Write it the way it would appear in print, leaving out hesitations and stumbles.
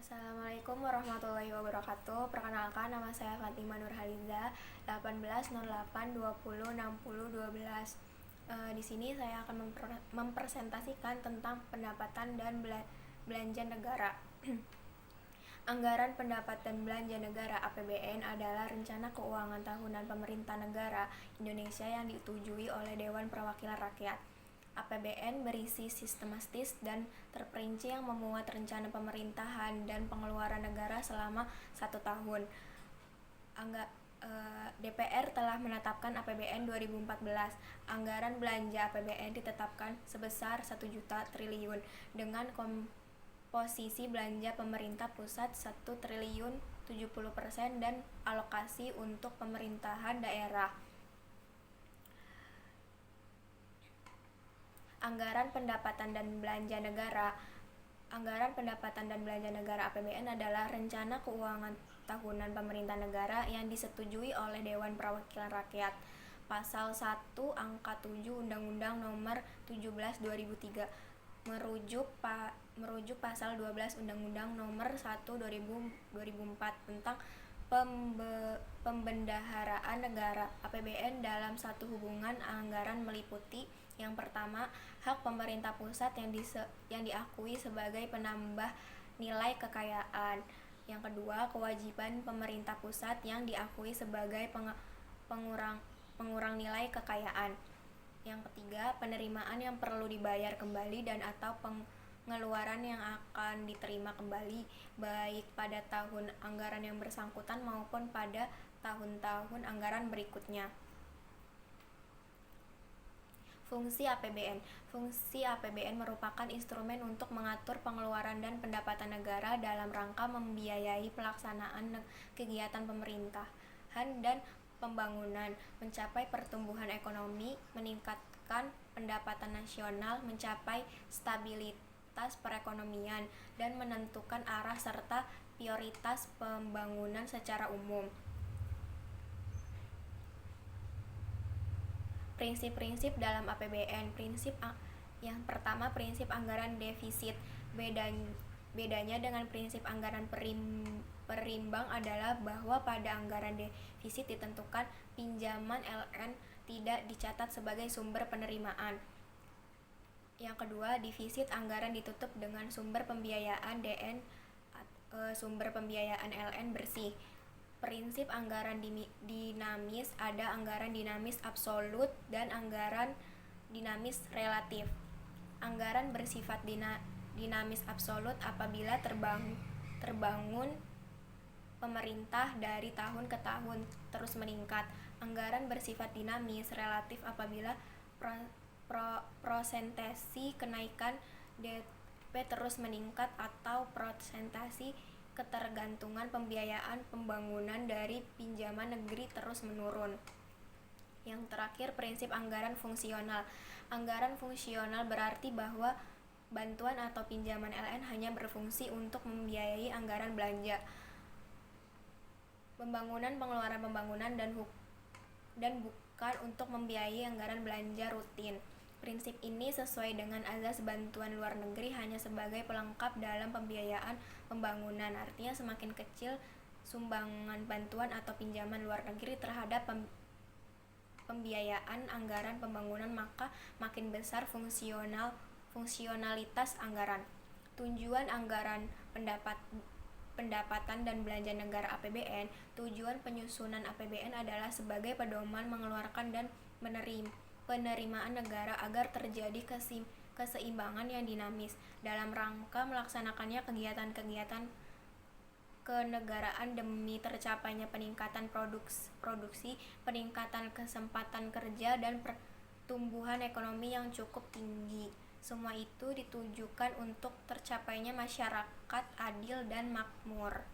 Assalamualaikum warahmatullahi wabarakatuh. Perkenalkan, nama saya Fatimah Nurhaliza, 1808206012. Di sini saya akan mempresentasikan tentang pendapatan dan belanja negara. Anggaran pendapatan belanja negara (APBN) adalah rencana keuangan tahunan pemerintah negara Indonesia yang disetujui oleh Dewan Perwakilan Rakyat. APBN berisi sistematis dan terperinci yang memuat rencana pemerintahan dan pengeluaran negara selama 1 tahun. DPR telah menetapkan APBN 2014. Anggaran belanja APBN ditetapkan sebesar 1 juta triliun dengan komposisi belanja pemerintah pusat 1 triliun 70% dan alokasi untuk pemerintahan daerah. Anggaran pendapatan dan belanja negara. Anggaran pendapatan dan belanja negara (APBN) adalah rencana keuangan tahunan pemerintah negara yang disetujui oleh Dewan Perwakilan Rakyat. Pasal 1 Angka 7 Undang-Undang Nomor 17/2003 merujuk pasal 12 Undang-Undang Nomor 1/2004 tentang pembendaharaan negara. APBN dalam satu hubungan anggaran meliputi: yang pertama, hak pemerintah pusat yang diakui sebagai penambah nilai kekayaan. Yang kedua, kewajiban pemerintah pusat yang diakui sebagai pengurang nilai kekayaan. Yang ketiga, penerimaan yang perlu dibayar kembali dan atau pengeluaran yang akan diterima kembali, baik pada tahun anggaran yang bersangkutan maupun pada tahun-tahun anggaran berikutnya. Fungsi APBN. Fungsi APBN merupakan instrumen untuk mengatur pengeluaran dan pendapatan negara dalam rangka membiayai pelaksanaan kegiatan pemerintahan dan pembangunan, mencapai pertumbuhan ekonomi, meningkatkan pendapatan nasional, mencapai stabilitas perekonomian, dan menentukan arah serta prioritas pembangunan secara umum. Prinsip-prinsip dalam APBN. Yang pertama, prinsip anggaran defisit. Bedanya dengan prinsip anggaran perimbang adalah bahwa pada anggaran defisit ditentukan pinjaman LN tidak dicatat sebagai sumber penerimaan. Yang kedua, defisit anggaran ditutup dengan sumber pembiayaan DN, sumber pembiayaan LN bersih. Prinsip anggaran dinamis. Ada anggaran dinamis absolut dan anggaran dinamis relatif. Anggaran bersifat dinamis absolut apabila terbangun pemerintah dari tahun ke tahun terus meningkat. Anggaran bersifat dinamis relatif apabila prosentasi kenaikan DP terus meningkat atau prosentasi ketergantungan pembiayaan pembangunan dari pinjaman negeri terus menurun. Yang terakhir, prinsip anggaran fungsional. Anggaran fungsional berarti bahwa bantuan atau pinjaman LN hanya berfungsi untuk membiayai anggaran belanja pembangunan, pengeluaran pembangunan, dan bukan untuk membiayai anggaran belanja rutin. Prinsip ini sesuai dengan azas bantuan luar negeri hanya sebagai pelengkap dalam pembiayaan pembangunan. Artinya semakin kecil sumbangan bantuan atau pinjaman luar negeri terhadap pembiayaan anggaran pembangunan, maka makin besar fungsionalitas anggaran. Tujuan anggaran pendapatan dan belanja negara (APBN). Tujuan penyusunan APBN adalah sebagai pedoman mengeluarkan dan penerimaan negara agar terjadi keseimbangan yang dinamis dalam rangka melaksanakannya kegiatan-kegiatan kenegaraan demi tercapainya peningkatan produksi, peningkatan kesempatan kerja, dan pertumbuhan ekonomi yang cukup tinggi. Semua itu ditujukan untuk tercapainya masyarakat adil dan makmur.